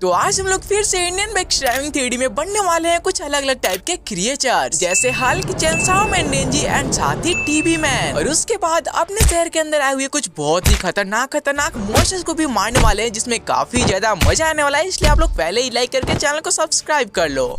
तो आज हम लोग फिर से इंडियन बाइक ड्राइविंग थ्योरी में बनने वाले हैं कुछ अलग अलग टाइप के क्रिएचर, जैसे हाल की चेनसॉ मैन डेंजी एंड साथ ही टीवी मैन। और उसके बाद अपने शहर के अंदर आए हुए कुछ बहुत ही खतरनाक मॉन्स्टर्स को भी मारने वाले हैं, जिसमें काफी ज्यादा मजा आने वाला है। इसलिए आप लोग पहले ही लाइक करके चैनल को सब्सक्राइब कर लो।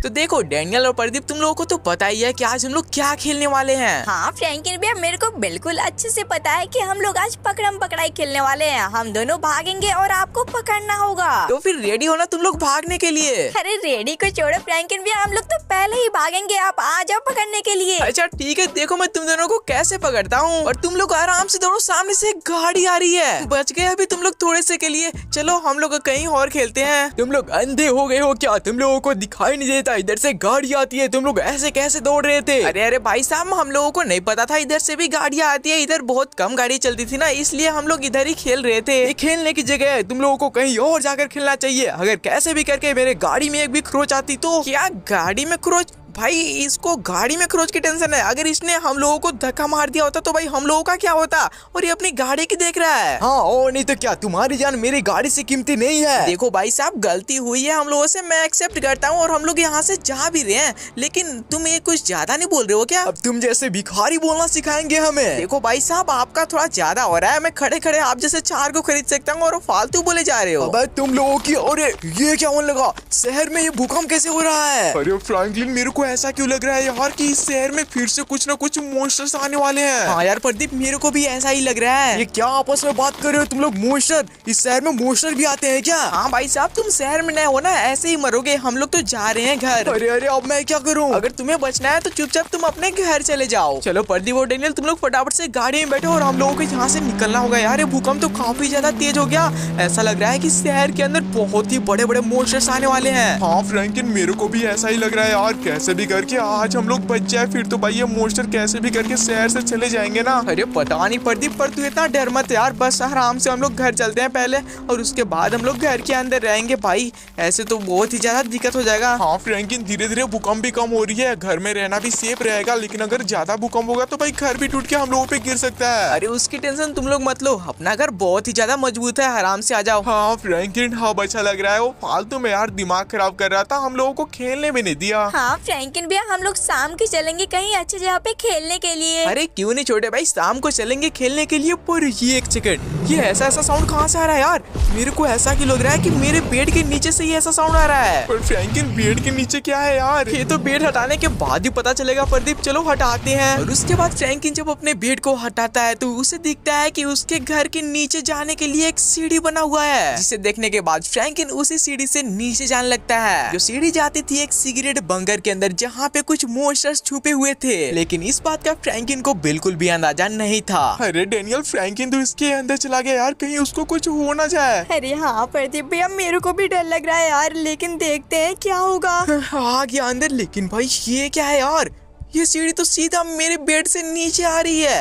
तो देखो डैनियल और प्रदीप, तुम लोगों को तो पता ही है कि आज हम लोग क्या खेलने वाले हैं। हाँ फ्रैंकलिन भैया, मेरे को बिल्कुल अच्छे से पता है कि हम लोग आज पकड़म पकड़ाई खेलने वाले हैं। हम दोनों भागेंगे और आपको पकड़ना होगा। तो फिर रेडी होना तुम लोग भागने के लिए। अरे रेडी को छोड़ो फ्रैंकलिन भैया, हम लोग तो पहले ही भागेंगे, आप आ जाओ पकड़ने के लिए। अच्छा ठीक है, देखो मैं तुम दोनों को कैसे पकड़ता हूँ और तुम लोग आराम से दौड़ो। सामने से एक गाड़ी आ रही है, बच गए अभी तुम लोग थोड़े से के लिए। चलो हम लोग कहीं और खेलते हैं। तुम लोग अंधे हो गए हो क्या? तुम लोगों को दिखाई नहीं देता इधर से गाड़ी आती है? तुम लोग ऐसे कैसे दौड़ रहे थे? अरे भाई साहब, हम लोगों को नहीं पता था इधर से भी गाड़ियाँ आती है। इधर बहुत कम गाड़ी चलती थी ना, इसलिए हम लोग इधर ही खेल रहे थे। ये खेलने की जगह है, तुम लोगों को कहीं और जाकर खेलना चाहिए। अगर कैसे भी करके मेरे गाड़ी में एक भी खरोच आती तो। क्या गाड़ी में खरोच? भाई इसको गाड़ी में खरोच की टेंशन है। अगर इसने हम लोगों को धक्का मार दिया होता तो भाई हम लोगों का क्या होता? और ये अपनी गाड़ी की देख रहा है। हाँ और नहीं तो क्या, तुम्हारी जान मेरी गाड़ी से कीमती नहीं है। देखो भाई साहब, गलती हुई है हम लोगों से, मैं एक्सेप्ट करता हूँ और हम लोग यहाँ से जा भी रहे हैं, लेकिन तुम ये कुछ ज्यादा नहीं बोल रहे हो क्या? अब तुम जैसे भिखारी बोलना सिखाएंगे हमें? देखो भाई साहब, आपका थोड़ा ज्यादा हो रहा है। मैं खड़े खड़े आप जैसे 4 को खरीद सकता हूँ और फालतू बोले जा रहे हो। अब तुम लोगों की। अरे ये क्या होने लगा? शहर में ये भूकंप कैसे हो रहा है? अरे फ्रैंकलिन, मेरे को ऐसा क्यों लग रहा है यार कि इस शहर में फिर से कुछ ना कुछ मॉन्स्टर्स आने वाले हैं। हाँ यार प्रदीप, मेरे को भी ऐसा ही लग रहा है। ये क्या आपस में बात कर रहे हो तुम लोग? मॉन्स्टर? इस शहर में मॉन्स्टर भी आते हैं क्या? हाँ भाई साहब, तुम शहर में नए हो ना, ऐसे ही मरोगे। हम लोग तो जा रहे हैं घर। अरे अब मैं क्या करूँ? अगर तुम्हें बचना है तो चुपचाप तुम अपने घर चले जाओ। चलो प्रदीप और डेनियल, तुम लोग फटाफट से गाड़ी में बैठो और हम लोगों को यहाँ से निकलना होगा। यार ये भूकंप तो काफी ज्यादा तेज हो गया। ऐसा लग रहा है कि शहर के अंदर बहुत ही बड़े बड़े मॉन्स्टर्स आने वाले हैं। हाँ फ्रैंकलिन, मेरे को भी ऐसा ही लग रहा है यार। कैसे भी करके आज हम लोग बच जाए, फिर तो भाई ये मॉन्स्टर कैसे भी करके शहर से चले जाएंगे ना। अरे पता नहीं प्रदीप, पर तू इतना डर मत यार। बस आराम से हम लोग घर चलते हैं पहले और उसके बाद हम लोग घर के अंदर रहेंगे। भाई ऐसे तो बहुत ही ज्यादा दिक्कत हो जाएगा। हाँ फ्रैंकलिन, धीरे धीरे भूकंप भी कम हो रही है, घर में रहना भी सेफ रहेगा। लेकिन अगर ज्यादा भूकंप होगा तो भाई घर भी टूट के हम लोगों पे गिर सकता है। अरे उसकी टेंशन तुम लोग मत लो, अपना घर बहुत ही ज्यादा मजबूत है, आराम से आ जाओ। हाँ फ्रैंकलिन, हाँ अच्छा लग रहा है। वो फालतू में यार दिमाग खराब कर रहा था, हम लोगों को खेलने भी नहीं दिया। हाँ फ्रैंकलिन भैया, हम लोग शाम के चलेंगे कहीं अच्छी जगह पे खेलने के लिए। अरे क्यों नहीं छोटे भाई, शाम को चलेंगे खेलने के लिए। पर ये एक सेकंड, ये ऐसा साउंड कहाँ से आ रहा है यार? मेरे को ऐसा क्यों लग रहा है कि मेरे बेड के नीचे से ही ऐसा साउंड आ रहा है। पर फ्रैंकलिन, बेड के नीचे क्या है यार? ये तो बेड हटाने के बाद ही पता चलेगा प्रदीप। चलो हटाते हैं। और उसके बाद फ्रैंकलिन जब अपने बेड को हटाता है तो उसे दिखता है कि उसके घर के नीचे जाने के लिए एक सीढ़ी बना हुआ है, जिसे देखने के बाद फ्रैंकलिन उसी सीढ़ी से नीचे जाने लगता है। जो सीढ़ी जाती थी एक सिगरेट बंकर के अंदर, जहाँ पे कुछ मॉन्स्टर्स छुपे हुए थे। लेकिन इस बात का फ्रैंकलिन को बिल्कुल भी अंदाजा नहीं था। अरे डेनियल, फ्रैंकलिन तो इसके अंदर चला गया यार, कहीं उसको कुछ हो ना जाए। अरे हाँ प्रदीप भैया, मेरे को भी डर लग रहा है यार, लेकिन देखते हैं क्या होगा। आ गया अंदर। लेकिन भाई ये क्या है यार? ये सीढ़ी तो सीधा मेरे बेड से नीचे आ रही है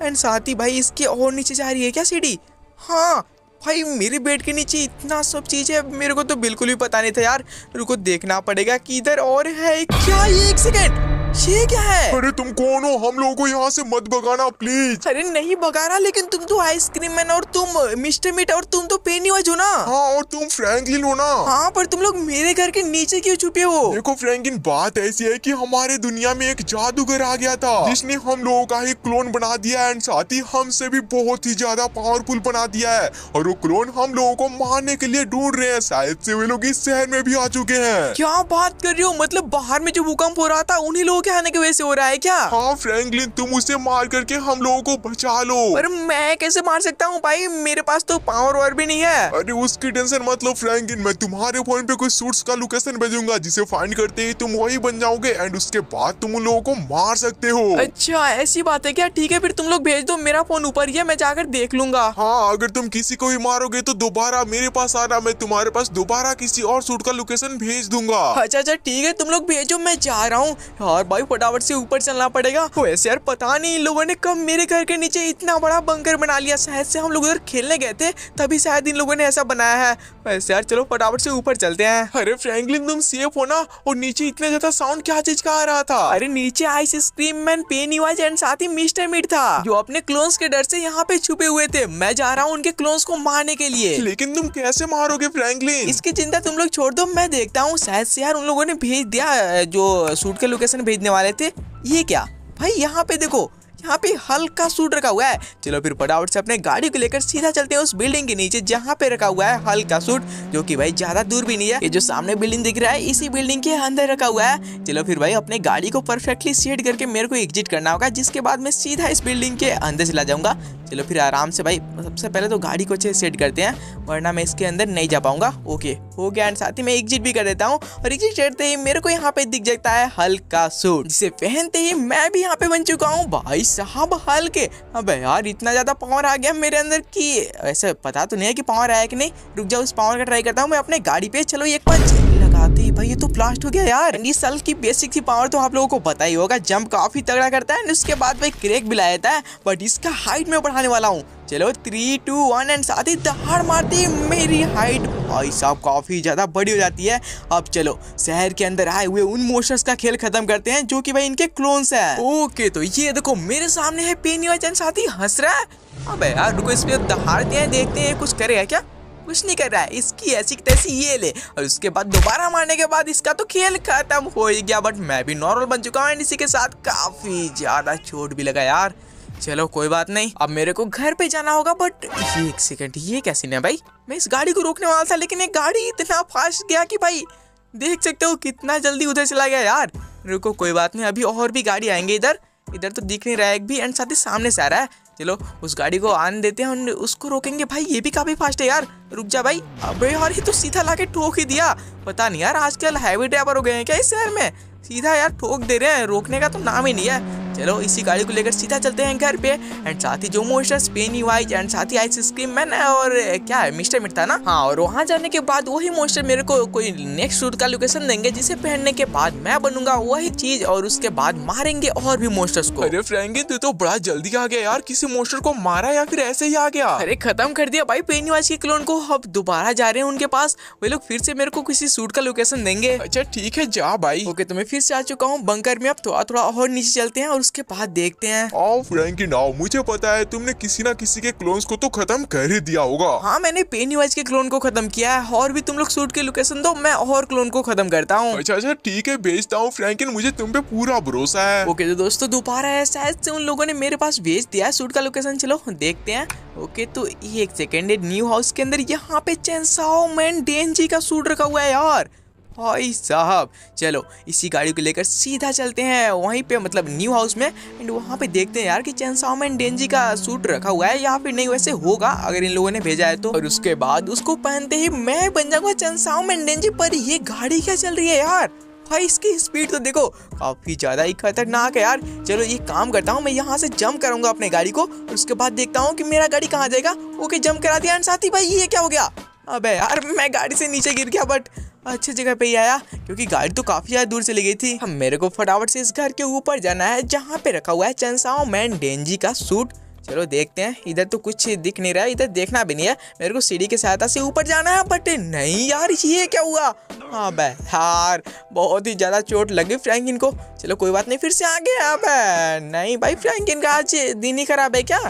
एंड साथ ही भाई इसके और नीचे जा रही है क्या सीढ़ी? हाँ भाई, मेरे बेड के नीचे इतना सब चीज है, मेरे को तो बिल्कुल भी पता नहीं था यार। रुको, देखना पड़ेगा कि इधर और है क्या। ये एक सेकेंड, ये क्या है? अरे तुम कौन हो? हम लोगों को यहाँ से मत भगाना प्लीज। अरे नहीं भगा रहा, लेकिन तुम तो आइसक्रीम मैन और तुम मिस्टर मीट और तुम तो पेनीवाइज हो ना। हाँ, और तुम फ्रैंकलिन हो ना। हाँ, पर तुम लोग मेरे घर के नीचे क्यों छुपे हो? देखो फ्रैंकलिन, बात ऐसी है कि हमारे दुनिया में एक जादूगर आ गया था, जिसने हम लोगों का ही क्लोन बना दिया एंड साथ ही हमसे भी बहुत ही ज्यादा पावरफुल बना दिया है। और वो क्लोन हम लोगों को मारने के लिए ढूंढ रहे हैं। शायद से वे लोग इस शहर में भी आ चुके हैं। क्या बात कर रहे हो? मतलब बाहर में जो भूकंप हो रहा था उन्हीं लोगों के आने की वजह से हो रहा है क्या? हाँ फ्रैंकलिन, तुम उसे मार करके हम लोगों को बचा लो। पर मैं कैसे मार सकता हूँ भाई? मेरे पास तो पावर और भी नहीं है। अरे उसकी टेंशन मत लो फ्रैंकलिन, मैं तुम्हारे फोन पे कुछ सूट्स का लोकेशन भेजूंगा, जिसे फाइंड करते ही तुम वही बन जाओगे एंड उसके बाद तुम उन लोगों को मार सकते हो। अच्छा ऐसी बात है क्या? ठीक है, फिर तुम लोग भेज दो, मेरा फोन ऊपर ही है, मैं जाकर देख लूंगा। हाँ, अगर तुम किसी को भी मारोगे तो दोबारा मेरे पास आना, मैं तुम्हारे पास दोबारा किसी और सूट का लोकेशन भेज दूंगा। अच्छा ठीक है, तुम लोग भेजो, मैं जा रहा हूँ। यार भाई फटाफट से ऊपर चलना पड़ेगा। वैसे यार पता नहीं इन लोगों ने कब मेरे घर के नीचे इतना बड़ा बंकर बना लिया। शायद से हम लोग उधर खेलने गए थे, तभी शायद इन लोगों ने ऐसा बनाया है। वैसे यार चलो फटाफट से ऊपर चलते हैं। अरे फ्रैंकलिन तुम सेफ हो ना? और नीचे इतने ज्यादा साउंड क्या चीज का आ रहा था? अरे नीचे आइसक्रीम मैन, पेनीवाइज एंड साथ ही मिस्टर मीट था, जो अपने क्लोन्स के डर से यहाँ पे छुपे हुए थे। मैं जा रहा हूँ उनके क्लोन्स को मारने के लिए। लेकिन तुम कैसे मारोगे फ्रैंकलिन? इसकी चिंता तुम लोग छोड़ दो, मैं देखता हूँ। शायद से यार उन लोगों ने भेज दिया जो सूट के लोकेशन भेजने वाले थे। ये क्या भाई, यहाँ पे देखो, यहाँ पे हल्का सूट रखा हुआ है। चलो फिर फटाफट से अपने गाड़ी को लेकर सीधा चलते हैं उस बिल्डिंग के नीचे जहाँ पे रखा हुआ है हल्का सूट, जो कि भाई ज्यादा दूर भी नहीं है। ये जो सामने बिल्डिंग दिख रहा है इसी बिल्डिंग के अंदर रखा हुआ है। चलो फिर भाई अपने गाड़ी को परफेक्टली सेट करके मेरे को एग्जिट करना होगा, जिसके बाद मैं सीधा इस बिल्डिंग के अंदर चला जाऊंगा। चलो फिर आराम से भाई, सबसे पहले तो गाड़ी को अच्छे सेट करते हैं, वरना मैं इसके अंदर नहीं जा पाऊंगा। ओके हो गया, एंड साथ ही मैं एग्जिट भी कर देता हूँ। और एग्जिट करते ही मेरे को यहाँ पे दिख जाता है हल्का सूट, जिसे पहनते ही मैं भी यहाँ पे बन चुका हूँ भाई साहब हल्के। अबे यार इतना ज्यादा पावर आ गया मेरे अंदर कि ऐसे पता तो नहीं है कि पावर आया कि नहीं। रुक जाओ, उस पावर का ट्राई करता हूँ मैं अपने गाड़ी पे। चलो एक पंच लगाते ही भाई ये तो ब्लास्ट हो गया यार। इस साल की बेसिक सी पावर तो आप लोगों को पता ही होगा, जंप काफी तगड़ा करता है, उसके बाद भाई क्रेक भी ला देता है। बट इसका हाइट में बढ़ाने वाला हूँ। चलो 3, 2, 1 एंड साथ ही दहाड़ मारती मेरी हाइट भाई साहब काफी ज्यादा बड़ी हो जाती है। अब चलो शहर के अंदर आए हुए उन मोशर्स का खेल खत्म करते हैं, जो कि भाई इनके क्लोन्स है। ओके तो ये देखो मेरे सामने है पेनीवाइज एंड साथ ही हंस रहा है। अबे यार रुको, इस पे दहाड़ते हैं, देखते हैं कुछ करेगा क्या। कुछ नहीं कर रहा है, इसकी ऐसी तैसी ये ले, और उसके बाद दोबारा मारने के बाद इसका तो खेल खत्म हो ही गया। बट मैं भी नॉर्मल बन चुका हूँ एंड इसी के साथ काफी ज्यादा चोट भी लगा यार। चलो कोई बात नहीं, अब मेरे को घर पे जाना होगा। बट एक सेकंड, ये कैसे ना भाई, मैं इस गाड़ी को रोकने वाला था लेकिन ये गाड़ी इतना फास्ट गया कि भाई देख सकते हो कितना जल्दी उधर चला गया यार। रुको कोई बात नहीं, अभी और भी गाड़ी आएंगे इधर। इधर तो दिख नहीं रहा है एक भी, एंड साथ ही सामने से आ रहा है। चलो उस गाड़ी को आने देते हैं, उसको रोकेंगे। भाई ये भी काफी फास्ट है यार, रुक जा भाई। अबे यार ये तो सीधा लाके ठोक ही दिया। पता नहीं यार आजकल हैवी ड्राइवर हो गए हैं क्या इस शहर में, सीधा यार ठोक दे रहे हैं, रोकने का तो नाम ही नहीं है। चलो इसी गाड़ी को लेकर सीधा चलते हैं घर पे। एंड साथ ही जो मोशर्स पेनीवाइज एंड साथ ही आइसक्रीम मैन और क्या है मिस्टर मिट था ना, हाँ। और वहाँ जाने के बाद वही मोशर मेरे को कोई नेक्स्ट सूट का लोकेशन देंगे, जिसे पहनने के बाद मैं बनूंगा वही चीज, और उसके बाद मारेंगे और भी मोशर्स को। अरे फ्रैंकलिन तू तो बड़ा जल्दी आ गया यार, किसी मोशर को मारा या फिर ऐसे ही आ गया? अरे खत्म कर दिया भाई पेनीवाइज के क्लोन को, अब दोबारा जा रहे हैं उनके पास। वे लोग फिर से मेरे को किसी सूट का लोकेशन देंगे। अच्छा ठीक है जा भाई। ओके तो मैं फिर से आ चुका हूँ बंकर में। अब थोड़ा थोड़ा और नीचे चलते हैं और उसके बाद देखते हैं। आओ फ्रैंकलिन आओ, मुझे पता है तुमने किसी ना किसी के क्लोन्स को तो खत्म कर ही दिया होगा। हाँ मैंने पेनीवाइज के क्लोन को खत्म किया है, और भी तुम लोग सूट के लोकेशन दो, मैं और क्लोन को खत्म करता हूँ। अच्छा ठीक है भेजता हूँ फ्रैंकलिन, मुझे तुम पे पूरा भरोसा है। ओके तो दोस्तों दोबारा है, शायद से उन लोगों ने मेरे पास भेज दिया है सूट का लोकेशन। चलो देखते हैं। ओके तो एक सेकेंड, न्यू हाउस के अंदर यहाँ पे चेनसॉ मैन डेंजी का सूट रखा हुआ है यार भाई साहब। चलो इसी गाड़ी को लेकर सीधा चलते हैं वहीं पे, मतलब न्यू हाउस में, एंड वहाँ पे देखते हैं यार कि चेनसॉ मैन डेंजी का सूट रखा हुआ है या फिर नहीं। वैसे होगा अगर इन लोगों ने भेजा है तो, और उसके बाद उसको पहनते ही मैं बन जाऊंगा चेनसॉ मैन डेंजी। पर ये गाड़ी क्या चल रही है यार भाई, इसकी स्पीड तो देखो काफी ज्यादा ही खतरनाक है यार। चलो ये काम करता हूँ, मैं यहाँ से जंप करूंगा अपने गाड़ी को, और उसके बाद देखता हूँ कि मेरा गाड़ी कहाँ जाएगा। ओके जंप करा दिया। एंड साथ ही भाई ये क्या हो गया, अबे यार मैं गाड़ी से नीचे गिर गया, बट अच्छी जगह पे ही आया क्योंकि गाड़ी तो काफी ज्यादा दूर चली गई थी। हम मेरे को फटाफट से इस घर के ऊपर जाना है जहाँ पे रखा हुआ है चेनसॉ मैन डेंजी का सूट। चलो देखते हैं, इधर तो कुछ दिख नहीं रहा है, इधर देखना भी नहीं है। मेरे को सीढ़ी की सहायता से ऊपर जाना है, बट नहीं यार ये क्या हुआ। हाँ बे यार बहुत ही ज्यादा चोट लगी फ्रैंकलिन को। चलो कोई बात नहीं, फिर से आ गया। अब नहीं भाई फ्रैंकलिन का आज दिन ही खराब है क्या,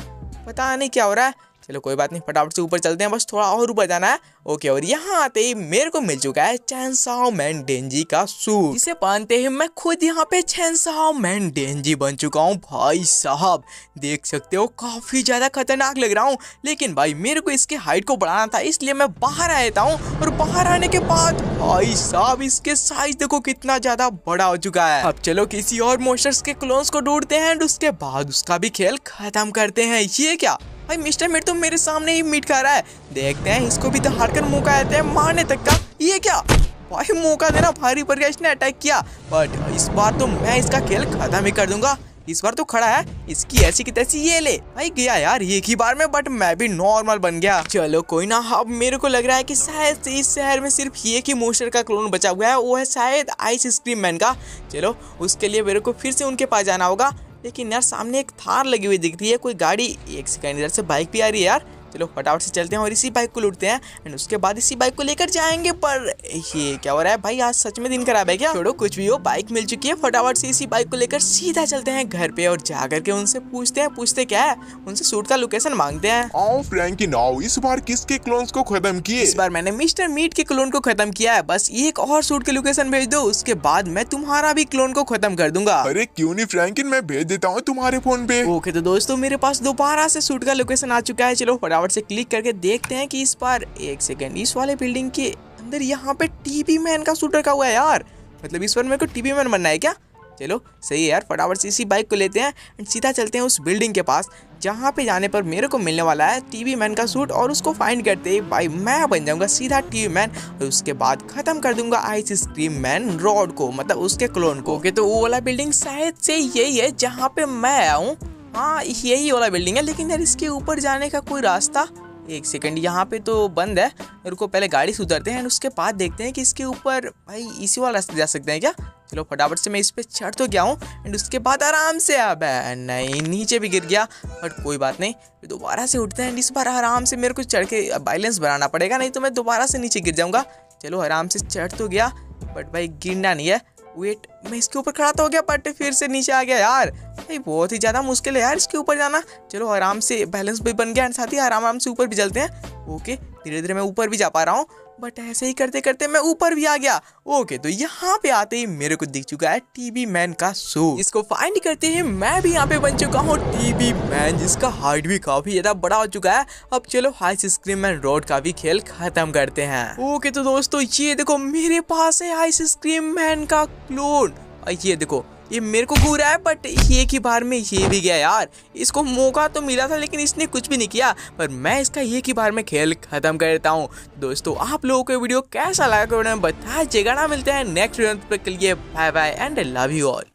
पता नहीं क्या हो रहा है। चलो कोई बात नहीं, फटाफट से ऊपर चलते हैं, बस थोड़ा और ऊपर जाना है। ओके और यहाँ आते ही मेरे को मिल चुका है चेनसॉ मैन डेंजी का सूट, जिसे पहनते ही मैं खुद यहाँ पे चेनसॉ मैन डेंजी बन चुका हूँ। भाई साहब देख सकते हो काफी ज्यादा खतरनाक लग रहा हूँ, लेकिन भाई मेरे को इसके हाइट को बढ़ाना था, इसलिए मैं बाहर आ जाता हूँ। और बाहर आने के बाद भाई साहब इसके साइज देखो कितना ज्यादा बड़ा हो चुका है। अब चलो किसी और मोशर्स के क्लोन्स को ढूंढते हैं, और उसके बाद उसका भी खेल खत्म करते हैं। ये क्या भाई, मिस्टर मीट तो मेरे सामने ही मीट खा रहा है। देखते हैं इसको भी तो हारकर मौका आते हैं मारने तक का। ये क्या भाई, मौका देना भारी पड़ गया, इसने अटैक किया। बट इस बार तो मैं इसका खेल खत्म ही कर दूंगा। इस बार तो खड़ा है, इसकी ऐसी की तैसी ये ले भाई। गया यार एक ही बार में, बट मैं भी नॉर्मल बन गया। चलो कोई ना, अब मेरे को लग रहा है कि शायद इस शहर में सिर्फ एक ही मोशर का क्लोन बचा हुआ है, वो है शायद आइसक्रीम मैन का। चलो उसके लिए मेरे को फिर से उनके पास जाना होगा। लेकिन यार सामने एक थार लगी हुई दिख रही है, कोई गाड़ी। एक सेकंड, इधर से बाइक भी आ रही है यार। चलो फटाफट से चलते हैं और इसी बाइक को लूटते हैं एंड उसके बाद इसी बाइक को लेकर जाएंगे। पर ये क्या हो रहा है भाई, आज सच में दिन खराब है क्या? छोड़ो कुछ भी हो, बाइक मिल चुकी है, फटाफट से इसी बाइक को लेकर सीधा चलते हैं घर पे और जाकर के उनसे पूछते क्या है, उनसे सूट का लोकेशन मांगते हैं। आओ फ्रैंकी आओ, इस बार किसके क्लोन्स को खत्म किए? इस बार मैंने मिस्टर मीट के क्लोन को खत्म किया है, बस एक और सूट की लोकेशन भेज दो, उसके बाद मैं तुम्हारा भी क्लोन को खत्म कर दूंगा। अरे क्यों नहीं फ्रैंकिन, मैं भेज देता हूँ तुम्हारे फोन पे। ओके तो दोस्तों मेरे पास दोबारा से सूट का लोकेशन आ चुका है। चलो फटाफट से क्लिक करके देखते हैं कि इस बार एक सेकेंड, इस वाले बिल्डिंग के अंदर यहाँ पे टीवी मैन का सूट रखा हुआ है यार। मतलब इस बार मेरे को टीवी मैन बनना है क्या? चलो सही है यार, फटाफट से इसी बाइक को लेते हैं एंड सीधा चलते हैं उस बिल्डिंग के पास जहाँ पे जाने पर मेरे को मिलने वाला है टीवी मैन का सूट और उसको फाइंड करते ही भाई मैं बन जाऊंगा सीधा टीवी मैन और उसके बाद खत्म कर दूंगा आइसक्रीम मैन रॉड को, मतलब उसके क्लोन को। ओके तो वो वाला बिल्डिंग शायद से यही है जहाँ पे मैं आया हूँ। हाँ यही वाला बिल्डिंग है, लेकिन यार इसके ऊपर जाने का कोई रास्ता, एक सेकंड यहाँ पे तो बंद है, रुको पहले गाड़ी से उतरते हैं उसके बाद देखते हैं कि इसके ऊपर भाई इसी वाला रास्ते जा सकते हैं क्या। चलो फटाफट से मैं इस पे चढ़ तो गया हूँ एंड उसके बाद आराम से अब नहीं नीचे भी गिर गया, बट कोई बात नहीं, दोबारा से उठते हैं। इस बार आराम से मेरे को चढ़ के बैलेंस बनाना पड़ेगा, नहीं तो मैं दोबारा से नीचे गिर जाऊँगा। चलो आराम से चढ़ तो गया बट भाई गिरना नहीं है। वेट, मैं इसके ऊपर खड़ा तो हो गया बट फिर से नीचे आ गया यार, भाई बहुत ही ज़्यादा मुश्किल है यार इसके ऊपर जाना। चलो आराम से बैलेंस भी बन गया एंड साथ ही आराम से ऊपर भी चलते हैं। ओके धीरे धीरे मैं ऊपर भी जा पा रहा हूँ, बट ऐसे ही करते करते मैं ऊपर भी आ गया। ओके तो यहाँ पे आते ही मेरे को दिख चुका है टीवी मैन का सूट। इसको फाइंड करते ही मैं भी यहाँ पे बन चुका हूँ टीवी मैन, जिसका हाइट भी काफी ज्यादा बड़ा हो चुका है। अब चलो आइसक्रीम मैन रोड का भी खेल खत्म करते हैं। ओके तो दोस्तों ये देखो मेरे पास है आइसक्रीम मैन का क्लोन, ये देखो ये मेरे को घूरा है बट एक ही बार में ये भी गया यार। इसको मौका तो मिला था लेकिन इसने कुछ भी नहीं किया, पर मैं इसका एक ही बार में खेल खत्म कर देता हूँ। दोस्तों आप लोगों को वीडियो कैसा लगा बताइएगा ना, मिलते हैं नेक्स्ट वीडियो के लिए, bye bye and love you all.